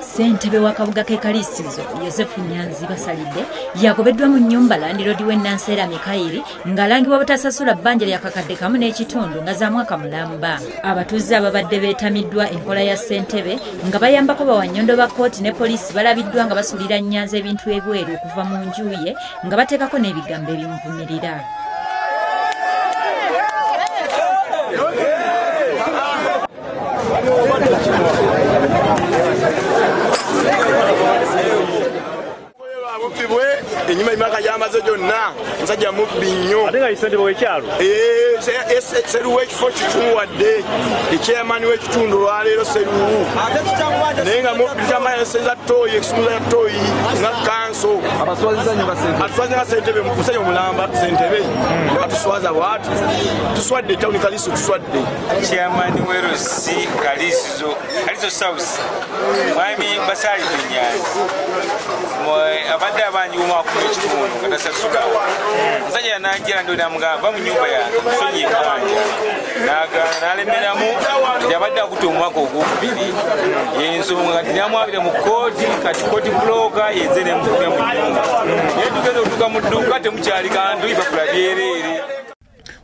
Ssentebe w'akabuga k'e Kaliisizo Joseph Nyanzi basalidde yagobeddwa mu nnyumba Landiroodi w'e Nanseera Mikairi ng'alangibwa butasasula bbanja lya kakadde kamu n'ekitundu nga za mwaka mulamba. Abatuuze ababadde beetamiddwa enkola ya ssentebe nga bayambako bawannyondo ba kkooti ne poliisi balabiddwa nga basulira Nyanzi ebintu ebweru okuva mu nju ye nga bateekako n'ebigambo ebimuvumirira. Enyuma imaka yamaze jonna nsajja mubbi nnyo ate nga isentebe w'ekyalo seruwu ekifo kituwadde ekyemani w'ekitundu olwaleero seruwu naye nga mubbi tamayeseza ttooyi ekisumuza ya ttooyi nga kanso atuswaza sentebe musajja omulamba sentebe ne batuswaza bwatu tuswadde etawuni Kaliisizo tuswadde chairman w'erosi Kaliisizo South mwami basalidde Nyanzi abadde abanjiwuma ekitundu nga tasasula musajja n'ajjira ndo namugamba mu nnyumba yange musonyi ebbanja n'agaana n'alemeramu yabadde akuta omwaka ogwokubiri yensonga kati namwabire mu kkooti kati kooti bulooka yenze nemufumya mu nnyumba naye tugenda otuuka mu dduuka temukyali kantu ibakula byereere.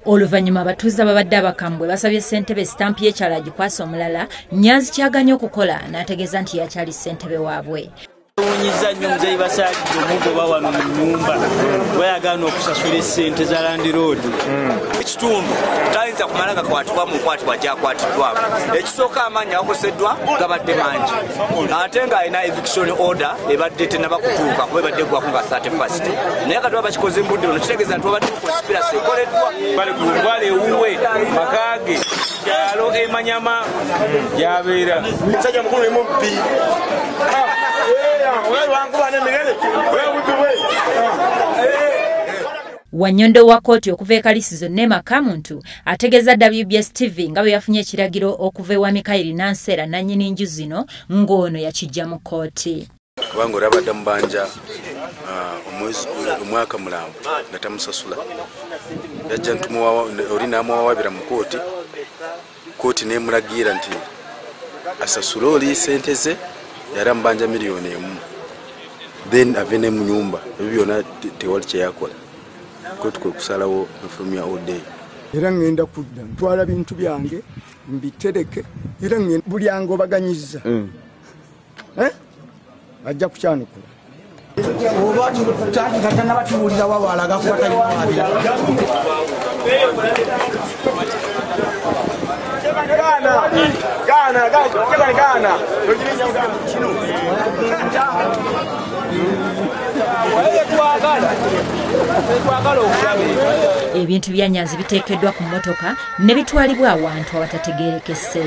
Oluvannyuma abatuuze ababadde abakambwe basabye ssentebe sitampu y'ekyalo agikwasa omulala. Nyanzi kyaganya okukola n'ategeeza nti yakyali ssentebe waabwe. Unyiza nnyo muzeeyi basaakidde omugoba wano mu nnyumba bayagaana okusasula essente za Landiroodi. Ekitundu tayinza kumala gakwatibwa mu nkwatibwa gyakwatiddwamu. Ekisooka amaanyi akoseddwa gabadde mangi ate ng'alina eviction order ebadde tennaba kutuuka kuba ebadde eggwako nga 31st. Naye kati baba bakikoze mu budde buno kitegeeza nti wabadde conspiracy ekoleddwa. Bale ku lwala ewuwe makaage kyalo Emanyama yabeera musajja mukulu ne mubbi Wannyondo wa kkooti okuva e Kaliisizo ne Makamuntu ategeeza WBS TV nga bwe yafunye ekiragiro okuva ewa Mikairi Nanseera nannyini nju zino ng'ono yakijja mu kkooti. Kubanga olabadde mu bbanja omwaka mulamba nga tamusasula yajja oli n'amuwawabira mu kkooti kkooti n'emulagira nti asasule oli ssente ze yali ambanja $1 million then ave ne mu nyumba ebyo byonna tewali kyeyakola kkooti kwe kusalawo enfulumya ode era ngenda kudda ntwala bintu byange mbitereke era buli angobaganyiza ajja kukyanukula oba tutandika batuwulira wawalaga kubataliwabira Ebintu bya Nyanzi biteekeddwa ku mmotoka ne bitwalibwa awantu abatategeerekese.